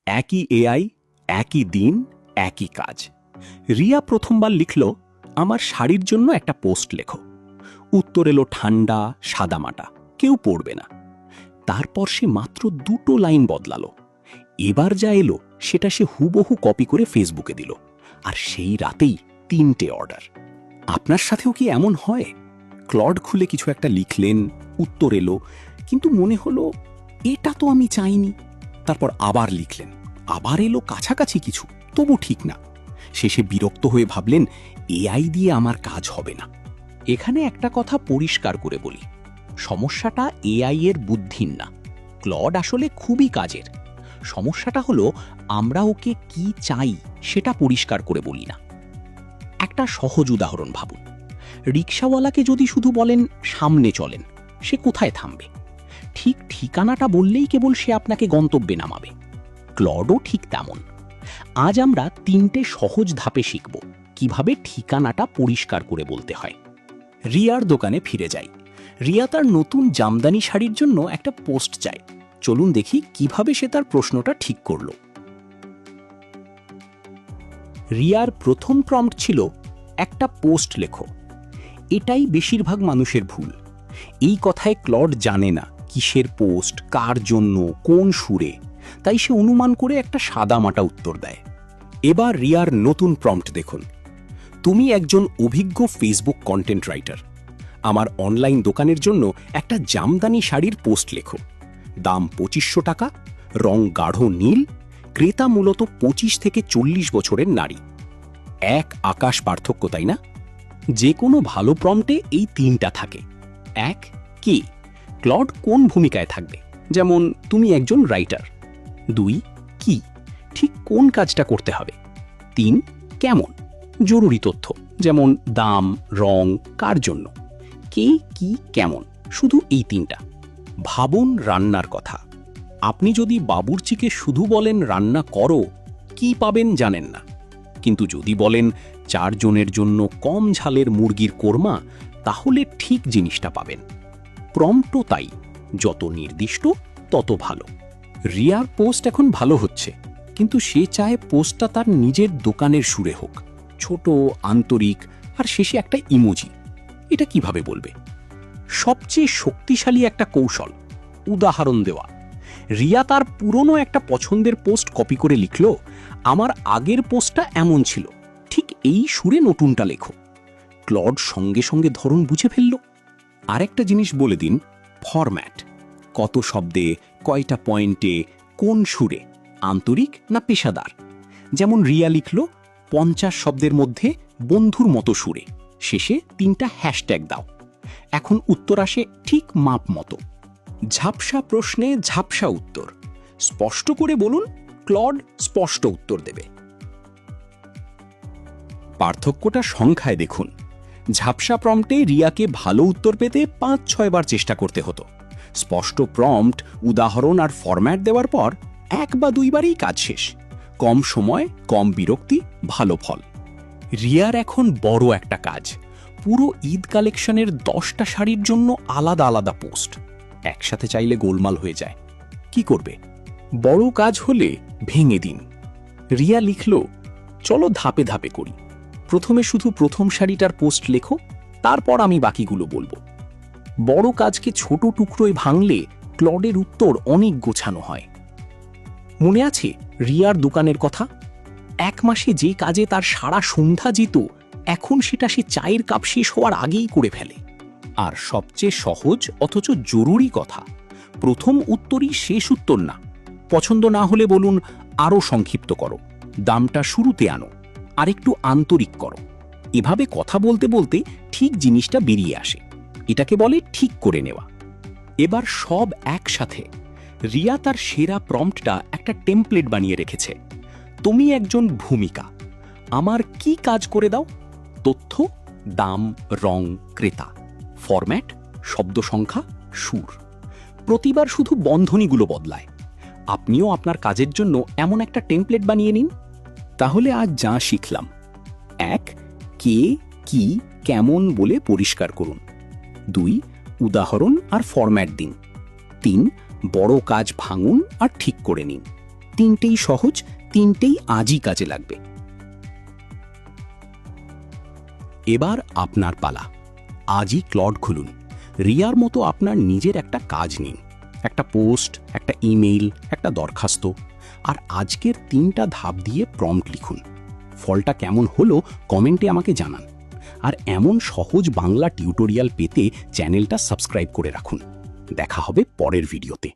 একই এআই, একই দিন, একই কাজ। রিয়া প্রথমবার লিখল, আমার শাড়ির জন্য একটা পোস্ট লেখো। উত্তর এলো ঠান্ডা, সাদামাটা, কেউ পড়বে না। তারপর সে মাত্র 2টো লাইন বদলালো। এবার যা এলো সেটা সে হুবহু কপি করে ফেসবুকে দিল, আর সেই রাতেই 3টে অর্ডার। আপনার সাথেও কি এমন হয়? ক্লড খুলে কিছু একটা লিখলেন, উত্তর এলো, কিন্তু মনে হলো এটা তো আমি চাইনি। তারপর আবার লিখলেন, আবার এলো কাছাকাছি কিছু, তবু ঠিক না। শেষে বিরক্ত হয়ে ভাবলেন, এআই দিয়ে আমার কাজ হবে না। এখানে একটা কথা পরিষ্কার করে বলি, সমস্যাটা এআই এর বুদ্ধির না। ক্লড আসলে খুবই কাজের। সমস্যাটা হলো আমরা ওকে কি চাই সেটা পরিষ্কার করে বলি না। একটা সহজ উদাহরণ ভাবুন। রিকশাওয়ালাকে যদি শুধু বলেন সামনে চলেন, সে কোথায় থামবে? ঠিক ঠিকানাটা বললেই কেবল সে আপনাকে গন্তব্যে নামাবে। ক্লডও ঠিক তেমন। আজ আমরা 3টে সহজ ধাপে শিখব কিভাবে ঠিকানাটা পরিষ্কার করে বলতে হয়। রিয়ার দোকানে ফিরে যাই। রিয়া তার নতুন জামদানি শাড়ির জন্য একটা পোস্ট চায়। চলুন দেখি কিভাবে সে তার প্রশ্নটা ঠিক করল। রিয়ার প্রথম প্রম্পট ছিল, একটা পোস্ট লেখো। এটাই বেশিরভাগ মানুষের ভুল। এই কথায় ক্লড জানে না কিসের পোস্ট, কার জন্য, কোন সুরে, তাই সে অনুমান করে একটা সাদামাটা উত্তর দেয়। এবার রিয়ার নতুন প্রম্পট দেখুন। তুমি একজন অভিজ্ঞ ফেসবুক কন্টেন্ট রাইটার। আমার অনলাইন দোকানের জন্য একটা জামদানি শাড়ির পোস্ট লেখো। দাম 2500 টাকা, রং গাঢ় নীল, ক্রেতা মূলত 25 থেকে 40 বছরের নারী। এক আকাশ পার্থক্য, তাই না? যে কোনো ভালো প্রম্পটে এই 3টা থাকে। 1, কে, ক্লড কোন ভূমিকায় থাকবে, যেমন তুমি একজন রাইটার। 2, কি, ঠিক কোন কাজটা করতে হবে। 3, কেমন, জরুরি তথ্য, যেমন দাম, রং, কার জন্য। কে, কি, কেমন, শুধু এই 3টা। ভাবুন রান্নার কথা। আপনি যদি বাবুর্চিকে শুধু বলেন রান্না করো, কি পাবেন জানেন না। কিন্তু যদি বলেন 4 জনের জন্য কম ঝালের মুরগির কোরমা, তাহলে ঠিক জিনিসটা পাবেন। প্রম্পটও তাই, যত নির্দিষ্ট তত ভালো। রিয়ার পোস্ট এখন ভালো হচ্ছে, কিন্তু সে চায় পোস্টটা তার নিজের দোকানের সুরে হোক, ছোট, আন্তরিক, আর শেষে একটা ইমোজি। এটা কিভাবে বলবে? সবচেয়ে শক্তিশালী একটা কৌশল, উদাহরণ দেওয়া। রিয়া তার পুরনো একটা পছন্দের পোস্ট কপি করে লিখল, আমার আগের পোস্টটা এমন ছিল, ঠিক এই সুরে নতুনটা লেখো। ক্লড সঙ্গে সঙ্গে ধরন বুঝে ফেলল। আরেকটা জিনিস বলে দিন, ফরম্যাট। কত শব্দে, কয়টা পয়েন্টে, কোন সুরে, আন্তরিক না পেশাদার। যেমন রিয়া লিখল 50 শব্দের মধ্যে বন্ধুর মতো সুরে, শেষে 3টা হ্যাশট্যাগ দাও। এখন উত্তর আসে ঠিক মাপ মতো। ঝাপসা প্রশ্নে ঝাপসা উত্তর। স্পষ্ট করে বলুন, ক্লড স্পষ্ট উত্তর দেবে। পার্থক্যটা সংখ্যায় দেখুন। ঝাপসা প্রম্পটে রিয়াকে ভালো উত্তর পেতে 5-6 বার চেষ্টা করতে হতো। স্পষ্ট প্রম্পট, উদাহরণ আর ফরম্যাট দেওয়ার পর 1 বা 2 বারেই কাজ শেষ। কম সময়, কম বিরক্তি, ভালো ফল। রিয়ার এখন বড় একটা কাজ, পুরো ঈদ কালেকশনের 10টা শাড়ির জন্য আলাদা আলাদা পোস্ট। একসাথে চাইলে গোলমাল হয়ে যায়। কি করবে? বড় কাজ হলে ভেঙে দিন। রিয়া লিখল, চলো ধাপে ধাপে করি। প্রথমে শুধু প্রথম শাড়িটার পোস্ট লেখো, তারপর আমি বাকিগুলো বলবো। বড় কাজকে ছোট টুকরোয় ভাঙলে ক্লডের উত্তর অনেক গোছানো হয়। মনে আছে রিয়ার দোকানের কথা? 1 মাসে যে কাজে তার সারা সন্ধ্যা যেত, এখন সেটা সে চায়ের কাপ শেষ হওয়ার আগেই করে ফেলে। আর সবচেয়ে সহজ অথচ জরুরি কথা, প্রথম উত্তরই শেষ উত্তর না। পছন্দ না হলে বলুন, আরও সংক্ষিপ্ত করো, দামটা শুরুতে আনো, আর একটু আন্তরিক করো। এভাবে কথা বলতে বলতে ঠিক জিনিসটা বেরিয়ে আসে। এটাকে বলে ঠিক করে নেওয়া। এবার সব একসাথে। রিয়া তার সেরা প্রম্পটটা একটা টেমপ্লেট বানিয়ে রেখেছে। তুমি একজন ভূমিকা, আমার কি কাজ করে দাও। তথ্য, দাম, রং, ক্রেতা। ফরম্যাট, শব্দ সংখ্যা, সুর। প্রতিবার শুধু বন্ধনীগুলো বদলায়। আপনিও আপনার কাজের জন্য এমন একটা টেমপ্লেট বানিয়ে নিন। তাহলে আজ যা শিখলাম: 1, কে, কি, কেমন বলে পরিষ্কার করুন। 2, উদাহরণ আর ফরম্যাট দিন। 3, বড় কাজ ভাঙুন আর ঠিক করে নিন। তিনটেই সহজ, তিনটেই আজই কাজে লাগবে। এবার আপনার পালা। আজই ক্লড খুলুন, রিয়ার মতো আপনার নিজের একটা কাজ নিন, একটা পোস্ট, একটা ইমেইল, একটা দরখাস্ত, আর আজকের 3টা ধাপ দিয়ে প্রম্পট লিখুন। ফলটা কেমন হলো কমেন্টে আমাকে জানান। আর এমন সহজ বাংলা টিউটোরিয়াল পেতে চ্যানেলটা সাবস্ক্রাইব করে রাখুন। দেখা হবে পরের ভিডিওতে।